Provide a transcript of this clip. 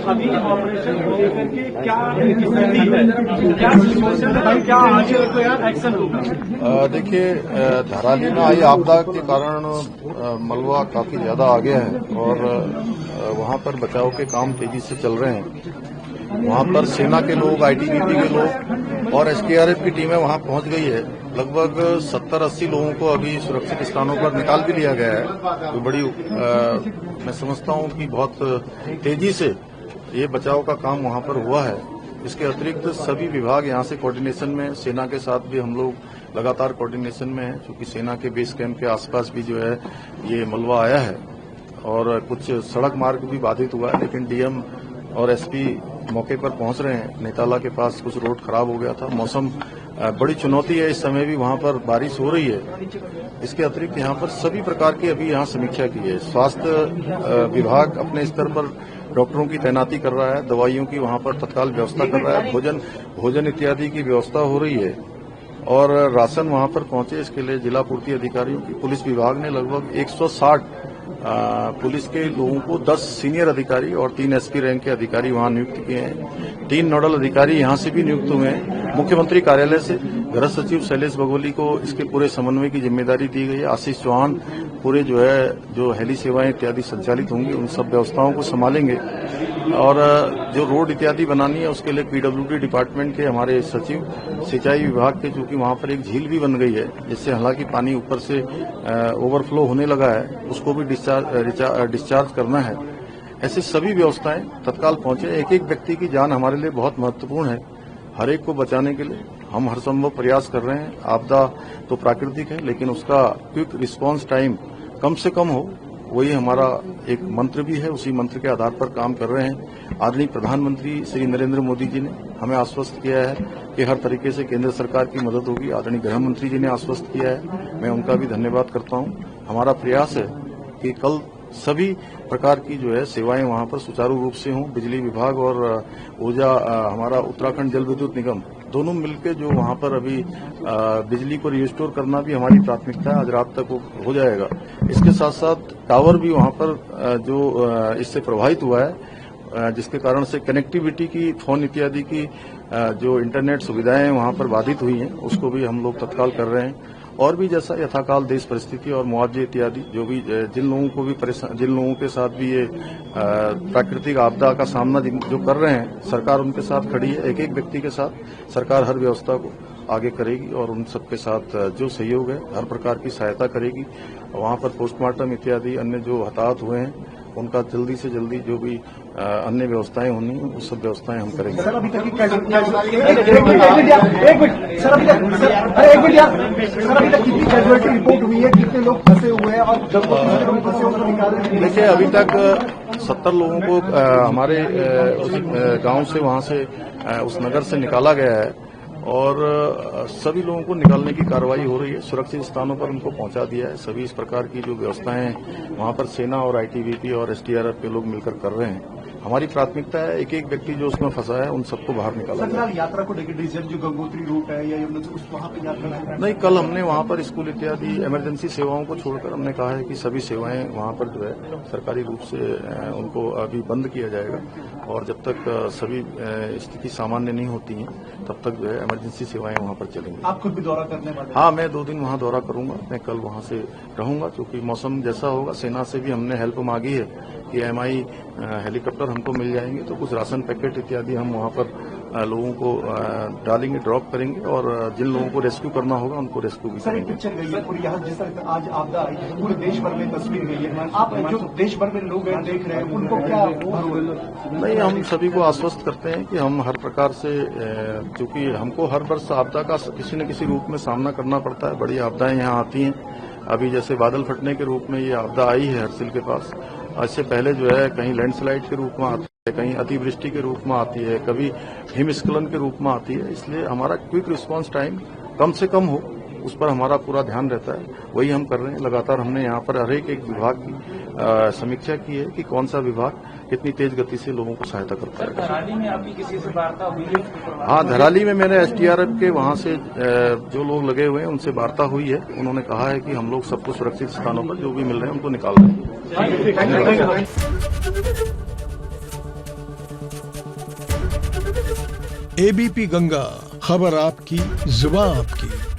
अभी ऑपरेशन को लेकर के क्या सिचुएशन है, क्या आगे एक्शन होगा? देखिए, धराली में आई आपदा के कारण मलबा काफी ज्यादा आ गया है और वहां पर बचाव के काम तेजी से चल रहे हैं। वहां पर सेना के लोग, आईटीबीपी के लोग और एसडीआरएफ की टीमें वहां पहुंच गई है। लगभग 70-80 लोगों को अभी सुरक्षित स्थानों पर निकाल भी लिया गया है। तो बड़ी मैं समझता हूं कि बहुत तेजी से ये बचाव का काम वहां पर हुआ है। इसके अतिरिक्त सभी विभाग यहां से कोऑर्डिनेशन में, सेना के साथ भी हम लोग लगातार कोऑर्डिनेशन में हैं, क्योंकि सेना के बेस कैंप के आसपास भी जो है ये मलबा आया है और कुछ सड़क मार्ग भी बाधित हुआ है। लेकिन डीएम और एसपी मौके पर पहुंच रहे हैं। नेताला के पास कुछ रोड खराब हो गया था। मौसम बड़ी चुनौती है, इस समय भी वहां पर बारिश हो रही है। इसके अतिरिक्त यहां पर सभी प्रकार की अभी यहां समीक्षा की है। स्वास्थ्य विभाग अपने स्तर पर डॉक्टरों की तैनाती कर रहा है, दवाइयों की वहां पर तत्काल व्यवस्था कर रहा है, भोजन इत्यादि की व्यवस्था हो रही है और राशन वहां पर पहुंचे इसके लिए जिला पूर्ति अधिकारियों की पुलिस विभाग ने लगभग 160 पुलिस के लोगों को 10 सीनियर अधिकारी और 3 एसपी रैंक के अधिकारी वहां नियुक्त किए हैं। 3 नोडल अधिकारी यहां से भी नियुक्त हुए हैं। मुख्यमंत्री कार्यालय से गृह सचिव शैलेश बघोली को इसके पूरे समन्वय की जिम्मेदारी दी गई है। आशीष चौहान पूरे जो हेली सेवाएं इत्यादि संचालित होंगी उन सब व्यवस्थाओं को संभालेंगे और जो रोड इत्यादि बनानी है उसके लिए पीडब्ल्यूडी डिपार्टमेंट के हमारे सचिव, सिंचाई विभाग के, चूंकि वहां पर एक झील भी बन गई है जिससे हालांकि पानी ऊपर से ओवरफ्लो होने लगा है, उसको भी डिस्चार्ज करना है। ऐसी सभी व्यवस्थाएं तत्काल पहुंचे। एक एक व्यक्ति की जान हमारे लिए बहुत महत्वपूर्ण है। हर एक को बचाने के लिए हम हर संभव प्रयास कर रहे हैं। आपदा तो प्राकृतिक है, लेकिन उसका क्विक रिस्पांस टाइम कम से कम हो, वही हमारा एक मंत्र भी है। उसी मंत्र के आधार पर काम कर रहे हैं। आदरणीय प्रधानमंत्री श्री नरेंद्र मोदी जी ने हमें आश्वस्त किया है कि हर तरीके से केंद्र सरकार की मदद होगी। आदरणीय गृह मंत्री जी ने आश्वस्त किया है, मैं उनका भी धन्यवाद करता हूं। हमारा प्रयास है कि कल सभी प्रकार की जो है सेवाएं वहां पर सुचारू रूप से हों। बिजली विभाग और ऊर्जा हमारा उत्तराखंड जल विद्युत निगम दोनों मिलकर जो वहां पर अभी बिजली को रिस्टोर करना भी हमारी प्राथमिकता है। आज रात तक वो हो जाएगा। इसके साथ साथ टावर भी वहां पर जो इससे प्रभावित हुआ है, जिसके कारण से कनेक्टिविटी की, फोन इत्यादि की जो इंटरनेट सुविधाएं वहां पर बाधित हुई हैं, उसको भी हम लोग तत्काल कर रहे हैं। और भी जैसा यथाकाल देश परिस्थिति और मुआवजे इत्यादि जो भी जिन लोगों के साथ भी ये प्राकृतिक आपदा का सामना जो कर रहे हैं, सरकार उनके साथ खड़ी है। एक एक व्यक्ति के साथ सरकार हर व्यवस्था को आगे करेगी और उन सबके साथ जो सहयोग है हर प्रकार की सहायता करेगी। वहां पर पोस्टमार्टम इत्यादि अन्य जो हताहत हुए हैं उनका जल्दी से जल्दी जो भी अन्य व्यवस्थाएं होनी है वो सब व्यवस्थाएं हम करेंगे। सर अभी तक की कितनी कैजुअलिटी रिपोर्ट हुई है, कितने लोग फंसे हुए हैं और जब फंसे उनको निकाल रहे हैं? देखिए, अभी तक 70 लोगों को हमारे उस गांव से, वहां से, उस नगर से निकाला गया है और सभी लोगों को निकालने की कार्रवाई हो रही है। सुरक्षित स्थानों पर उनको पहुंचा दिया है। सभी इस प्रकार की जो व्यवस्थाएं वहां पर सेना और आईटीबीपी और एसडीआरएफ के लोग मिलकर कर रहे हैं। हमारी प्राथमिकता है एक एक व्यक्ति जो उसमें फंसा है उन सबको बाहर निकाला जाए। यात्रा को लेकर डिसीजन जो गंगोत्री रूट है या वहां पर यात्रा नहीं, कल हमने वहां पर स्कूल इत्यादि इमरजेंसी सेवाओं को छोड़कर हमने कहा है कि सभी सेवाएं वहां पर जो है सरकारी रूप से उनको अभी बंद किया जाएगा और जब तक सभी स्थिति सामान्य नहीं होती है तब तक जो है इमरजेंसी सेवाएं वहां पर चलेंगी। आप खुद भी दौरा करने वाले? हाँ, मैं 2 दिन वहां दौरा करूंगा। मैं कल वहां से रहूंगा, क्योंकि मौसम जैसा होगा। सेना से भी हमने हेल्प मांगी है कि एमआई हेलीकॉप्टर हमको मिल जाएंगे तो कुछ राशन पैकेट इत्यादि हम वहां पर लोगों को डालेंगे, ड्रॉप करेंगे और जिन लोगों को रेस्क्यू करना होगा उनको रेस्क्यू भी करेंगे। पिक्चर गई है पूरी, यहाँ जिस तरह आज आपदा आई है पूरे देश भर में तस्वीर गई है। आप जो देश भर में लोग देख रहे हैं उनको क्या? नहीं, हम सभी को आश्वस्त करते हैं कि हम हर प्रकार से, क्योंकि हमको हर वर्ष आपदा का किसी न किसी रूप में सामना करना पड़ता है। बड़ी आपदाएं यहाँ आती हैं। अभी जैसे बादल फटने के रूप में ये आपदा आई है हरसिल के पास। इससे पहले जो है कहीं लैंडस्लाइड के रूप में आती है, कहीं अतिवृष्टि के रूप में आती है, कभी हिमस्खलन के रूप में आती है। इसलिए हमारा क्विक रिस्पांस टाइम कम से कम हो, उस पर हमारा पूरा ध्यान रहता है। वही हम कर रहे हैं। लगातार हमने यहाँ पर हर एक विभाग की समीक्षा की है कि कौन सा विभाग कितनी तेज गति से लोगों को सहायता करता है। धराली में आपकी किसी से वार्ता हुई है? हाँ, धराली में मैंने एसडीआरएफ के वहां से जो लोग लगे हुए हैं उनसे वार्ता हुई है। उन्होंने कहा है कि हम लोग सबको सुरक्षित स्थानों पर जो भी मिल रहे हैं उनको निकाल रहे हैं। एबीपी गंगा, खबर आपकी, जुबान आपकी।